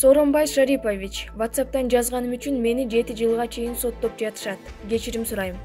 Сооронбай Шарипович, WhatsApp'tan жазганым үчүн мени 7 жылга чейин соттоп жатышат. Кечирим сурайм.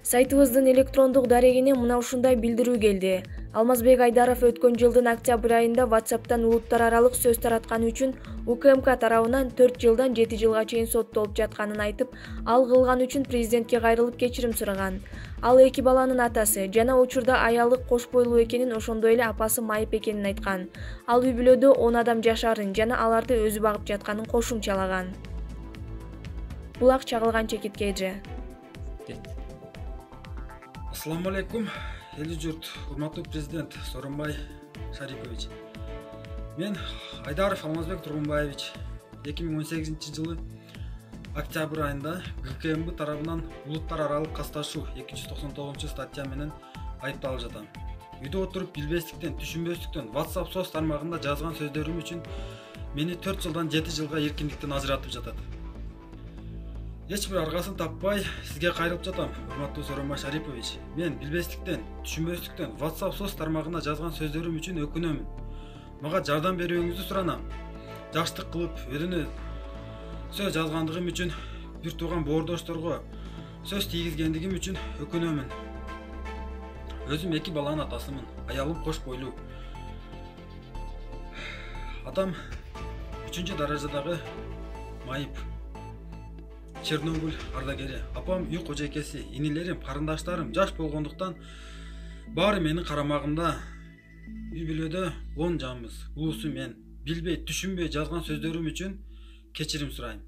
Сайтыбыздын электрондук дарегине мына ушундай билдирүү келди. Алмазбек Айдаров өткөн жылдын октябрь айында WhatsApp'tan улуттар аралык сөз таратканы үчүн УКМК тарабынан 4 жылдан 7 жылга чейин соттолуп жатканын айтып, ал кылганы үчүн президентке кайрылып кечирим сураган. Ал 2 баланын атасы жана учурда аялы кош бойлуу экенин, ошондой эле апасы майып экенин айткан. Ал үй бүлөдө 10 адам жашаарын жана аларды өзү багып жатканын кошумчалаган. Булак чагылган чекитке эже. Ассаламу алейкум, эли журт, урматтуу президент Сооронбай Шарипович. Мен Айдаров Алмазбек Тургунбаевич 2018 жылы октябрь айында ГКМБ тарабынан улуттар аралык касташуу 299 статья менен айыпталып жатам. Үйдө отуруп билбестиктен, түшүнбөстүктөн WhatsApp соц тармагында жазган сөздөрүм үчүн мени 4 жылдан 7 жылга эркиндиктен ажыратып жатат. Эч бир аргасын таппай сизге кайрылып жатам, урматтуу Сооронбай Шарипович. Мен билбестиктен, түшүнбөстүктөн WhatsApp соц тармагында жазган сөздөрүм үчүн өкүнөмүн. Мага жардам берүүңүздү суранам. Жаштык кылып, өдүнө сөз жазгандыгым үчүн бир тууган боордошторго сөз тийгизгендигим үчүн өкүнөмүн. Өзүм 2 баланын атасымын. Аялым кош бойлуу. Атам 3 даражадагы майып. Чернобыль ардагери. Апам үй кожойкеси, инилерим, карындаштарым жаш болгондуктан баары менин карамагымда. Үй бүлөдө 10 жанбыз. Улусу мен. Билбей, түшүнбөй жазган сөздөрүм үчүн кечирим сурайм.